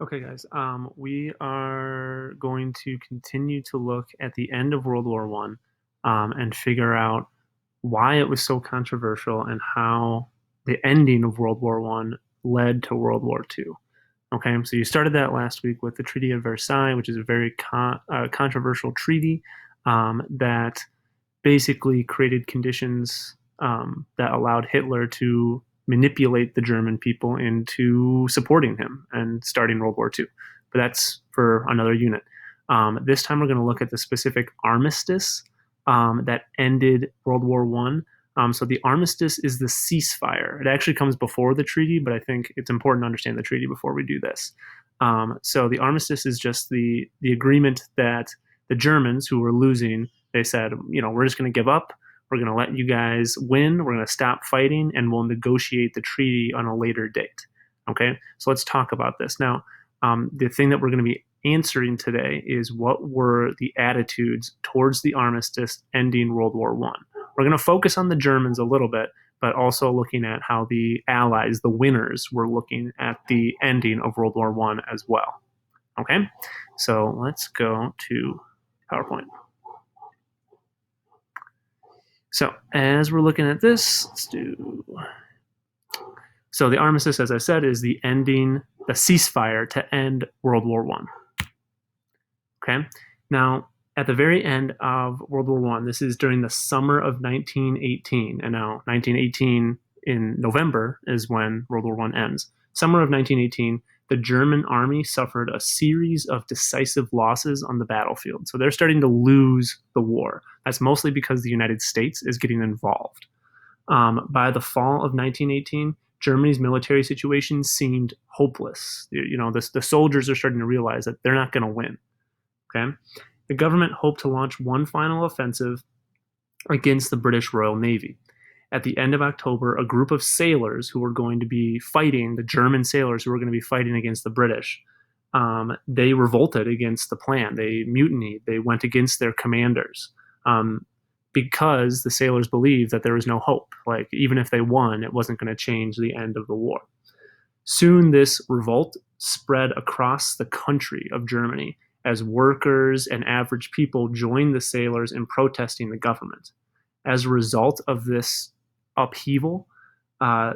Okay, guys. We are going to continue to look at the end of World War One, and figure out why it was so controversial and how the ending of World War One led to World War Two. Okay, so you started that last week with the Treaty of Versailles, which is a very controversial treaty that basically created conditions that allowed Hitler to manipulate the German people into supporting him and starting World War II. But that's for another unit. This time we're going to look at the specific armistice that ended World War One. So the armistice is the ceasefire. It actually comes before the treaty, but I think it's important to understand the treaty before we do this. So the armistice is just the agreement that the Germans, who were losing, they said, we're just going to give up. We're going to let you guys win. We're going to stop fighting, and we'll negotiate the treaty on a later date. Okay, so let's talk about this now. The thing that we're going to be answering today is what were the attitudes towards the armistice ending World War One. We're going to focus on the Germans a little bit, but also looking at how the Allies, the winners, were looking at the ending of World War One as well. Okay, so let's go to PowerPoint. So as we're looking at this, let's do. So the armistice, as I said, is the ending, the ceasefire to end World War One. Okay. Now, at the very end of World War One, this is during the summer of 1918, and now 1918 in November is when World War One ends. Summer of 1918, the German army suffered a series of decisive losses on the battlefield. So they're starting to lose the war. That's mostly because the United States is getting involved. By the fall of 1918, Germany's military situation seemed hopeless. The soldiers are starting to realize that they're not going to win. Okay, the government hoped to launch one final offensive against the British Royal Navy. At the end of October, a group of sailors who were going to be fighting, the German sailors who were going to be fighting against the British, they revolted against the plan. They mutinied. They went against their commanders because the sailors believed that there was no hope. Like, even if they won, it wasn't going to change the end of the war. Soon, this revolt spread across the country of Germany as workers and average people joined the sailors in protesting the government. As a result of this upheaval,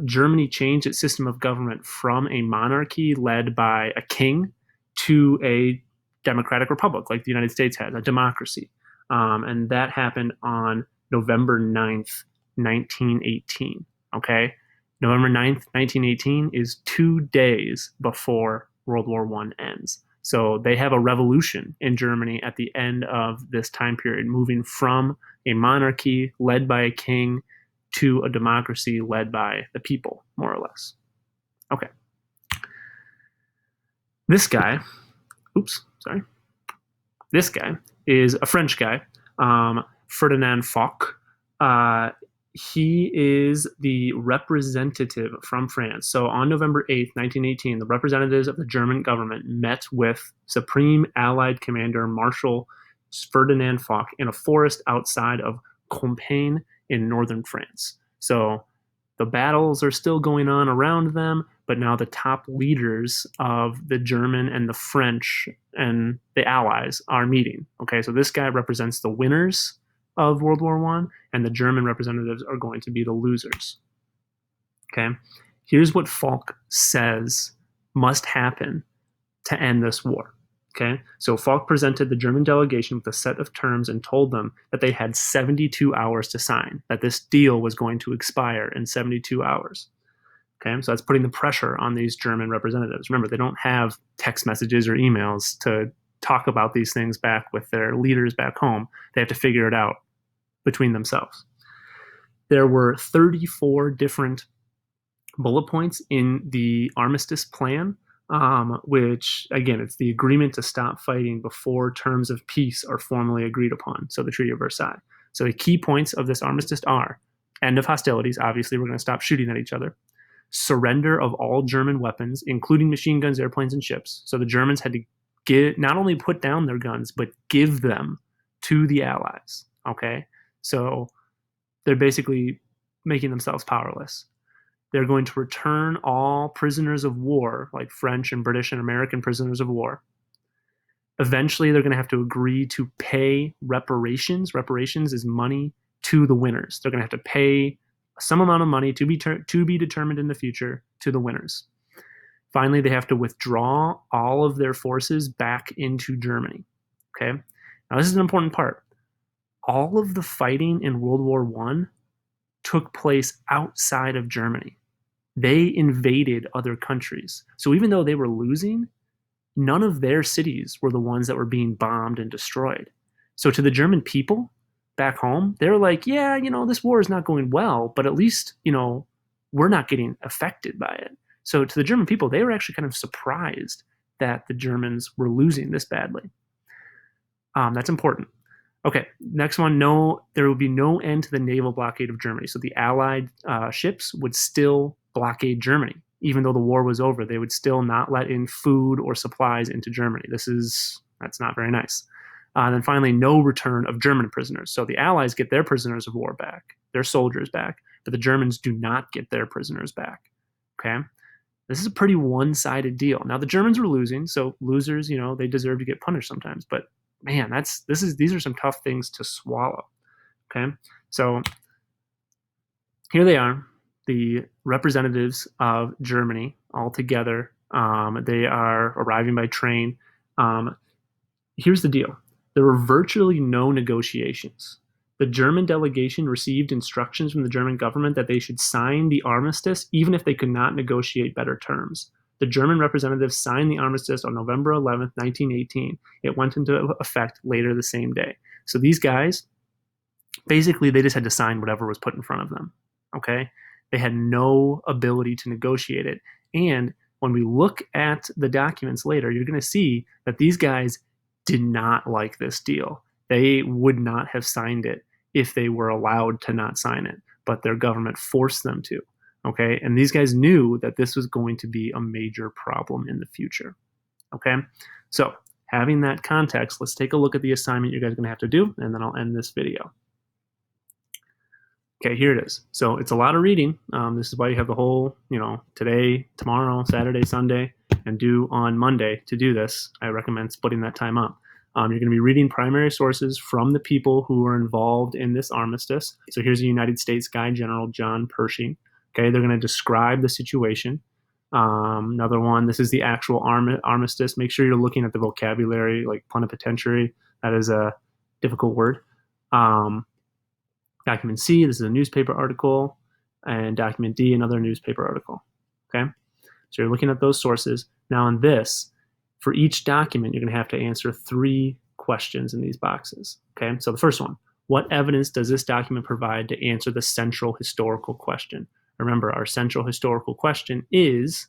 Germany changed its system of government from a monarchy led by a king to a democratic republic like the United States has, a democracy. And that happened on November 9th, 1918. Okay? November 9th, 1918 is 2 days before World War I ends. So they have a revolution in Germany at the end of this time period, moving from a monarchy led by a king to a democracy led by the people, more or less. Okay. This guy, this guy is a French guy, Ferdinand Foch. He is the representative from France. So on November 8th, 1918, the representatives of the German government met with Supreme Allied Commander Marshal Ferdinand Foch in a forest outside of Compiègne in northern France. So the battles are still going on around them, but now the top leaders of the German and the French and the Allies are meeting. Okay, so this guy represents the winners of World War I, and the German representatives are going to be the losers. Okay, here's what Foch says must happen to end this war. Okay, so Foch presented the German delegation with a set of terms and told them that they had 72 hours to sign, that this deal was going to expire in 72 hours. Okay, so that's putting the pressure on these German representatives. Remember, they don't have text messages or emails to talk about these things back with their leaders back home. They have to figure it out between themselves. There were 34 different bullet points in the armistice plan, which, again, it's the agreement to stop fighting before terms of peace are formally agreed upon, so the Treaty of Versailles. So the key points of this armistice are end of hostilities. Obviously, we're going to stop shooting at each other. Surrender of all German weapons, including machine guns, airplanes, and ships. So the Germans had to not only put down their guns, but give them to the Allies. Okay? So they're basically making themselves powerless. they're going to return all prisoners of war, like French and British and American prisoners of war. Eventually, they're going to have to agree to pay reparations. Reparations is money to the winners. They're going to have to pay some amount of money to be determined in the future to the winners. Finally, they have to withdraw all of their forces back into Germany. Okay? Now, this is an important part. All of the fighting in World War I took place outside of Germany. They invaded other countries. So even though they were losing, none of their cities were the ones that were being bombed and destroyed. So to the German people back home, they're like, yeah, this war is not going well, but at least, we're not getting affected by it. So to the German people, they were actually kind of surprised that the Germans were losing this badly. That's important. Okay, next one, there would be no end to the naval blockade of Germany. So the Allied ships would still blockade Germany. Even though the war was over, they would still not let in food or supplies into Germany. That's not very nice. And then finally, no return of German prisoners. So the Allies get their prisoners of war back, their soldiers back, but the Germans do not get their prisoners back. Okay? This is a pretty one-sided deal. Now, the Germans were losing, so losers, they deserve to get punished sometimes. But man, these are some tough things to swallow. Okay? So here they are, the representatives of Germany all together. They are arriving by train. Here's the deal. There were virtually no negotiations. The German delegation received instructions from the German government that they should sign the armistice even if they could not negotiate better terms. The German representatives signed the armistice on November 11th, 1918. It went into effect later the same day. So these guys, basically, they just had to sign whatever was put in front of them. Okay? They had no ability to negotiate it. And when we look at the documents later, you're going to see that these guys did not like this deal. They would not have signed it if they were allowed to not sign it, but their government forced them to. Okay? And these guys knew that this was going to be a major problem in the future. Okay? So, having that context, let's take a look at the assignment you guys are going to have to do, and then I'll end this video. Okay, here it is. So it's a lot of reading. This is why you have the whole, today, tomorrow, Saturday, Sunday, and due on Monday to do this. I recommend splitting that time up. You're going to be reading primary sources from the people who were involved in this armistice. So here's the United States Guy General John Pershing. Okay, they're going to describe the situation. Another one, this is the actual armistice. Make sure you're looking at the vocabulary, like plenipotentiary. That is a difficult word. Document C, this is a newspaper article, and document D, another newspaper article. Okay, so you're looking at those sources. Now in this, for each document, you're going to have to answer 3 questions in these boxes. Okay, so the first one, what evidence does this document provide to answer the central historical question? Remember, our central historical question is,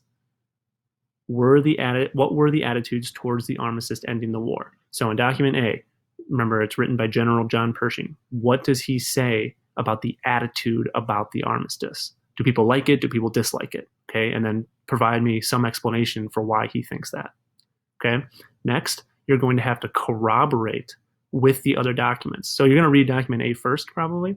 what were the attitudes towards the armistice ending the war? So in document A, remember, it's written by General John Pershing. What does he say about the attitude about the armistice? Do people like it? Do people dislike it? Okay, and then provide me some explanation for why he thinks that. Okay, next, you're going to have to corroborate with the other documents. So you're going to read document A first, probably,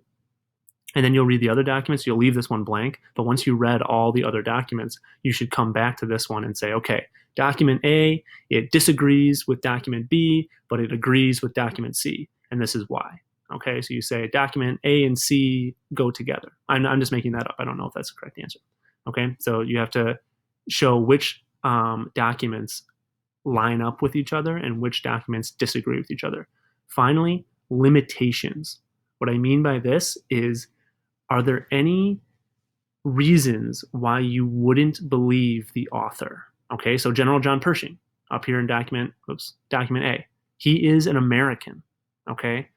and then you'll read the other documents. You'll leave this one blank, but once you read all the other documents, you should come back to this one and say, okay, document A, it disagrees with document B, but it agrees with document C, and this is why. Okay, so you say document A and C go together. I'm just making that up. I don't know if that's the correct answer. Okay, so you have to show which documents line up with each other and which documents disagree with each other. Finally, limitations. What I mean by this is, are there any reasons why you wouldn't believe the author? Okay, so General John Pershing, up here in document A, he is an American, okay?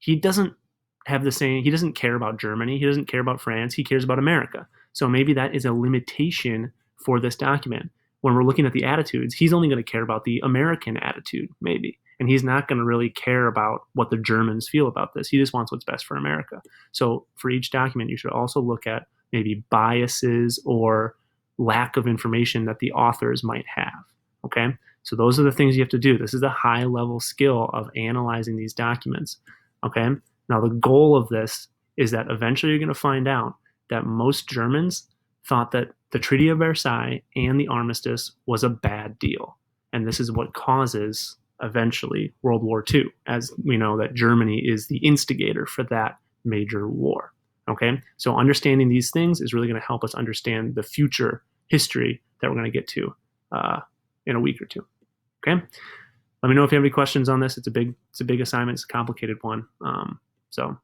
He doesn't care about Germany, he doesn't care about France, he cares about America. So maybe that is a limitation for this document. When we're looking at the attitudes, he's only going to care about the American attitude, maybe. And he's not going to really care about what the Germans feel about this. He just wants what's best for America. So for each document, you should also look at maybe biases or lack of information that the authors might have. Okay, so those are the things you have to do. This is a high-level skill of analyzing these documents. Okay, now the goal of this is that eventually you're going to find out that most Germans thought that the Treaty of Versailles and the armistice was a bad deal. And this is what causes, eventually, World War II, as we know that Germany is the instigator for that major war. Okay, so understanding these things is really going to help us understand the future history that we're going to get to in a week or two. Okay, let me know if you have any questions on this. It's a big assignment. It's a complicated one. So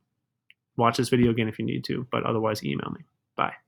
watch this video again if you need to, but otherwise email me. Bye.